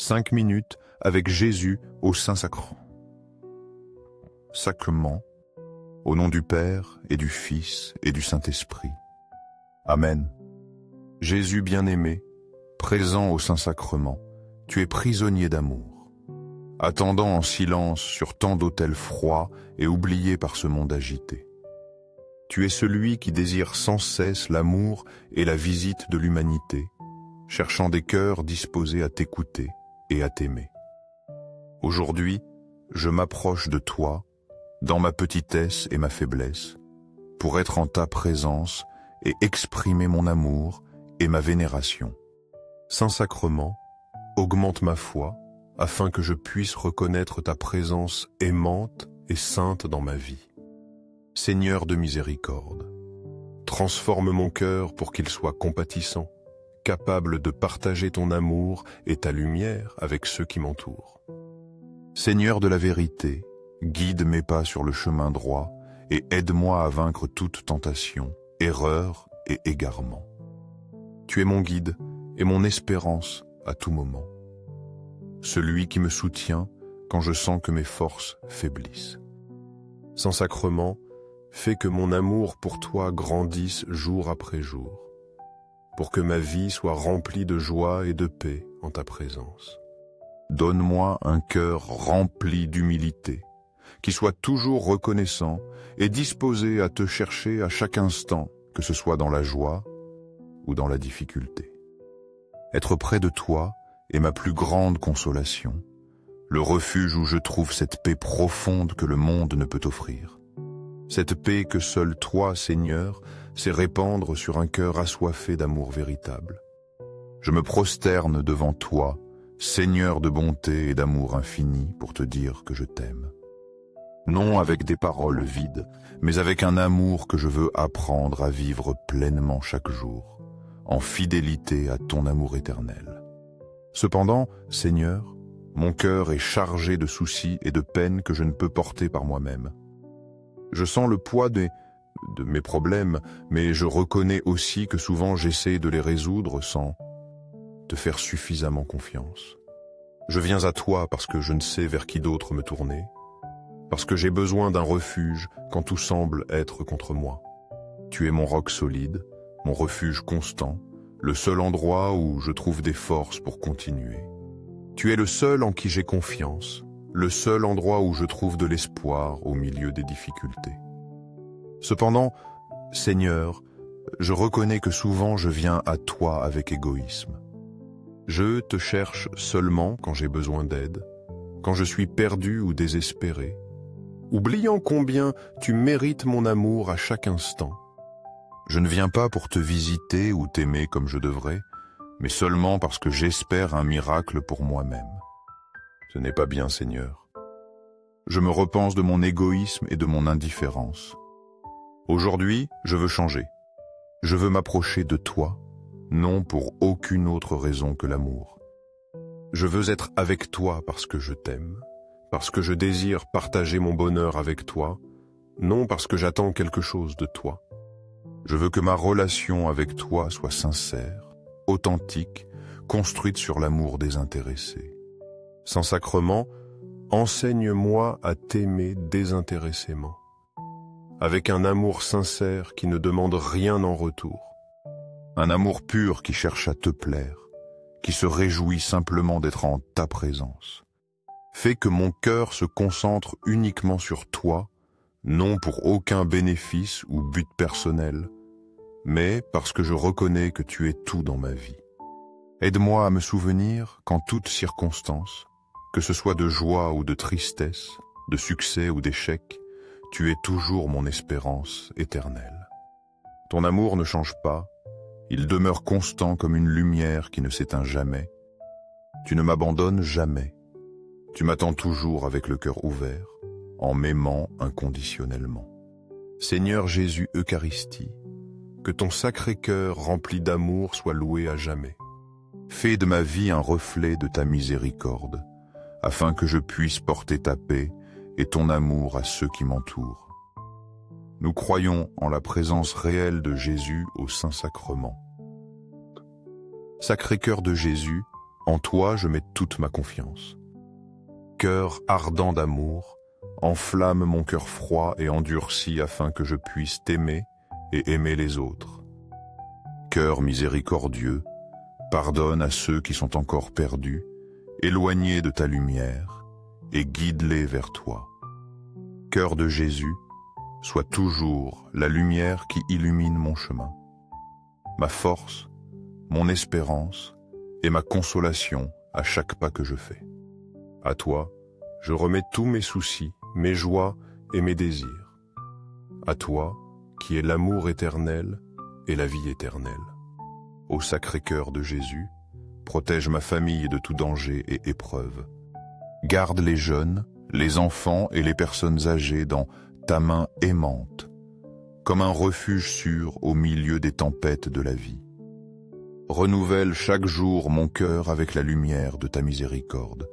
5 minutes avec Jésus au Saint-Sacrement. Sacrement, au nom du Père et du Fils et du Saint-Esprit. Amen. Jésus bien-aimé, présent au Saint-Sacrement, tu es prisonnier d'amour. Attendant en silence sur tant d'autels froids et oubliés par ce monde agité. Tu es celui qui désire sans cesse l'amour et la visite de l'humanité, cherchant des cœurs disposés à t'écouter et à t'aimer. Aujourd'hui, je m'approche de toi, dans ma petitesse et ma faiblesse, pour être en ta présence et exprimer mon amour et ma vénération. Saint-Sacrement, augmente ma foi, afin que je puisse reconnaître ta présence aimante et sainte dans ma vie. Seigneur de miséricorde, transforme mon cœur pour qu'il soit compatissant, capable de partager ton amour et ta lumière avec ceux qui m'entourent. Seigneur de la vérité, guide mes pas sur le chemin droit et aide-moi à vaincre toute tentation, erreur et égarement. Tu es mon guide et mon espérance à tout moment. Celui qui me soutient quand je sens que mes forces faiblissent. Saint-Sacrement, fais que mon amour pour toi grandisse jour après jour, pour que ma vie soit remplie de joie et de paix en ta présence. Donne-moi un cœur rempli d'humilité, qui soit toujours reconnaissant et disposé à te chercher à chaque instant, que ce soit dans la joie ou dans la difficulté. Être près de toi est ma plus grande consolation, le refuge où je trouve cette paix profonde que le monde ne peut offrir. Cette paix que seul toi, Seigneur, sais répandre sur un cœur assoiffé d'amour véritable. Je me prosterne devant toi, Seigneur de bonté et d'amour infini, pour te dire que je t'aime. Non avec des paroles vides, mais avec un amour que je veux apprendre à vivre pleinement chaque jour, en fidélité à ton amour éternel. Cependant, Seigneur, mon cœur est chargé de soucis et de peines que je ne peux porter par moi-même. Je sens le poids de mes problèmes, mais je reconnais aussi que souvent j'essaie de les résoudre sans te faire suffisamment confiance. Je viens à toi parce que je ne sais vers qui d'autre me tourner, parce que j'ai besoin d'un refuge quand tout semble être contre moi. Tu es mon roc solide, mon refuge constant, le seul endroit où je trouve des forces pour continuer. Tu es le seul en qui j'ai confiance, le seul endroit où je trouve de l'espoir au milieu des difficultés. Cependant, Seigneur, je reconnais que souvent je viens à toi avec égoïsme. Je te cherche seulement quand j'ai besoin d'aide, quand je suis perdu ou désespéré, oubliant combien tu mérites mon amour à chaque instant. Je ne viens pas pour te visiter ou t'aimer comme je devrais, mais seulement parce que j'espère un miracle pour moi-même. Ce n'est pas bien, Seigneur. Je me repens de mon égoïsme et de mon indifférence. Aujourd'hui, je veux changer. Je veux m'approcher de toi, non pour aucune autre raison que l'amour. Je veux être avec toi parce que je t'aime, parce que je désire partager mon bonheur avec toi, non parce que j'attends quelque chose de toi. Je veux que ma relation avec toi soit sincère, authentique, construite sur l'amour désintéressé. Saint-Sacrement, enseigne-moi à t'aimer désintéressément, avec un amour sincère qui ne demande rien en retour. Un amour pur qui cherche à te plaire, qui se réjouit simplement d'être en ta présence. Fais que mon cœur se concentre uniquement sur toi, non pour aucun bénéfice ou but personnel, mais parce que je reconnais que tu es tout dans ma vie. Aide-moi à me souvenir qu'en toute circonstance, que ce soit de joie ou de tristesse, de succès ou d'échec, tu es toujours mon espérance éternelle. Ton amour ne change pas, il demeure constant comme une lumière qui ne s'éteint jamais. Tu ne m'abandonnes jamais. Tu m'attends toujours avec le cœur ouvert, en m'aimant inconditionnellement. Seigneur Jésus Eucharistie, que ton sacré cœur rempli d'amour soit loué à jamais. Fais de ma vie un reflet de ta miséricorde, afin que je puisse porter ta paix et ton amour à ceux qui m'entourent. Nous croyons en la présence réelle de Jésus au Saint-Sacrement. Sacré-Cœur de Jésus, En toi, je mets toute ma confiance. Cœur ardent d'amour, enflamme mon cœur froid et endurci afin que je puisse t'aimer et aimer les autres. Cœur miséricordieux, pardonne à ceux qui sont encore perdus, éloignés de ta lumière, et guide-les vers toi. Cœur de Jésus, sois toujours la lumière qui illumine mon chemin. Ma force, mon espérance et ma consolation à chaque pas que je fais. À toi, je remets tous mes soucis, mes joies et mes désirs. À toi, qui est l'amour éternel et la vie éternelle. Ô Sacré-Cœur de Jésus, protège ma famille de tout danger et épreuve. Garde les jeunes, les enfants et les personnes âgées dans ta main aimante, comme un refuge sûr au milieu des tempêtes de la vie. Renouvelle chaque jour mon cœur avec la lumière de ta miséricorde,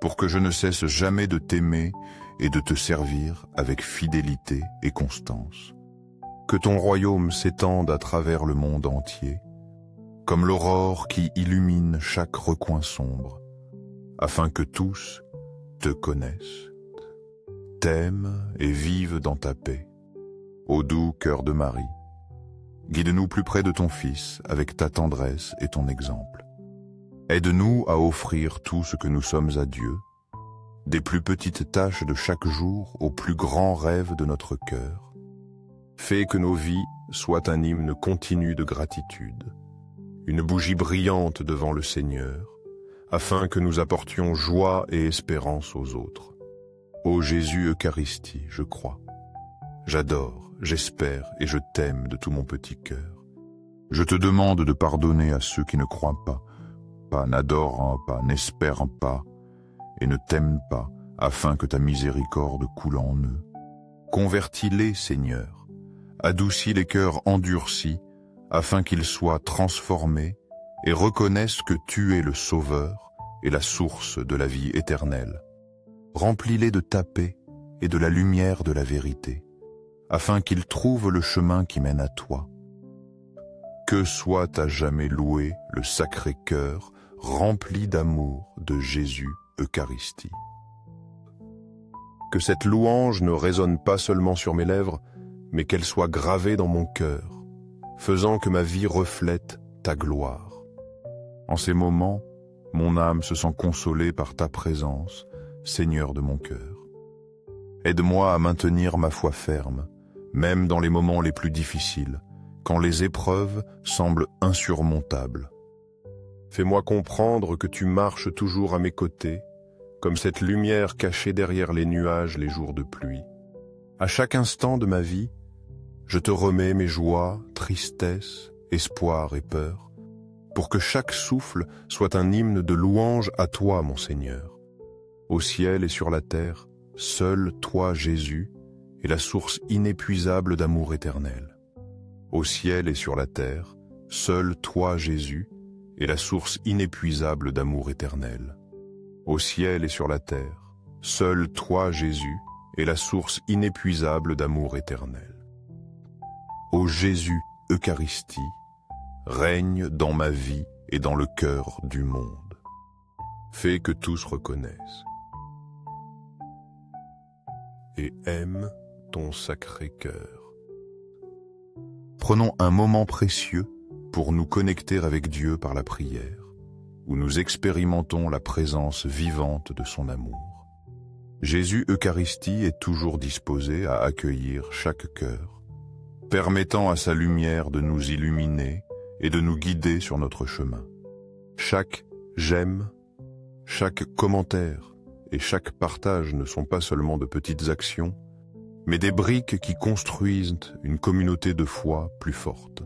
pour que je ne cesse jamais de t'aimer et de te servir avec fidélité et constance. Que ton royaume s'étende à travers le monde entier, comme l'aurore qui illumine chaque recoin sombre, afin que tous te connaissent, t'aiment et vivent dans ta paix. Ô doux cœur de Marie, guide-nous plus près de ton Fils avec ta tendresse et ton exemple. Aide-nous à offrir tout ce que nous sommes à Dieu, des plus petites tâches de chaque jour aux plus grands rêves de notre cœur. Fais que nos vies soient un hymne continu de gratitude, une bougie brillante devant le Seigneur, afin que nous apportions joie et espérance aux autres. Ô Jésus Eucharistie, je crois. J'adore, j'espère et je t'aime de tout mon petit cœur. Je te demande de pardonner à ceux qui ne croient pas, n'adorent pas, n'espèrent pas et ne t'aiment pas, afin que ta miséricorde coule en eux. Convertis-les, Seigneur, adoucis les cœurs endurcis, afin qu'ils soient transformés et reconnaissent que tu es le Sauveur et la source de la vie éternelle. Remplis-les de ta paix et de la lumière de la vérité, afin qu'ils trouvent le chemin qui mène à toi. Que soit à jamais loué le Sacré-Cœur, rempli d'amour de Jésus Eucharistie. Que cette louange ne résonne pas seulement sur mes lèvres, mais qu'elle soit gravée dans mon cœur, faisant que ma vie reflète ta gloire. En ces moments, mon âme se sent consolée par ta présence, Seigneur de mon cœur. Aide-moi à maintenir ma foi ferme, même dans les moments les plus difficiles, quand les épreuves semblent insurmontables. Fais-moi comprendre que tu marches toujours à mes côtés, comme cette lumière cachée derrière les nuages les jours de pluie. À chaque instant de ma vie, je te remets mes joies, tristesses, espoirs et peurs, pour que chaque souffle soit un hymne de louange à toi, mon Seigneur. Au ciel et sur la terre, seul toi, Jésus, est la source inépuisable d'amour éternel. Au ciel et sur la terre, seul toi, Jésus, est la source inépuisable d'amour éternel. Au ciel et sur la terre, seul toi, Jésus, est la source inépuisable d'amour éternel. Ô Jésus Eucharistie, règne dans ma vie et dans le cœur du monde. Fais que tous reconnaissent et aiment ton Sacré-Cœur. Prenons un moment précieux pour nous connecter avec Dieu par la prière, où nous expérimentons la présence vivante de son amour. Jésus Eucharistie est toujours disposé à accueillir chaque cœur, permettant à sa lumière de nous illuminer et de nous guider sur notre chemin. Chaque j'aime, chaque commentaire et chaque partage ne sont pas seulement de petites actions, mais des briques qui construisent une communauté de foi plus forte.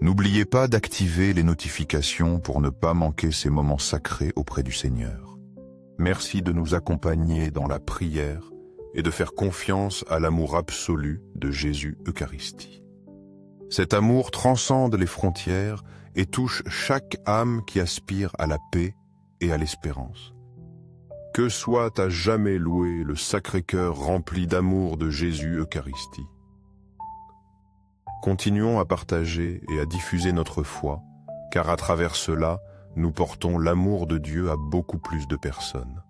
N'oubliez pas d'activer les notifications pour ne pas manquer ces moments sacrés auprès du Seigneur. Merci de nous accompagner dans la prière et de faire confiance à l'amour absolu de Jésus Eucharistie. Cet amour transcende les frontières et touche chaque âme qui aspire à la paix et à l'espérance. Que soit à jamais loué le Sacré-Cœur rempli d'amour de Jésus Eucharistie. Continuons à partager et à diffuser notre foi, car à travers cela, nous portons l'amour de Dieu à beaucoup plus de personnes.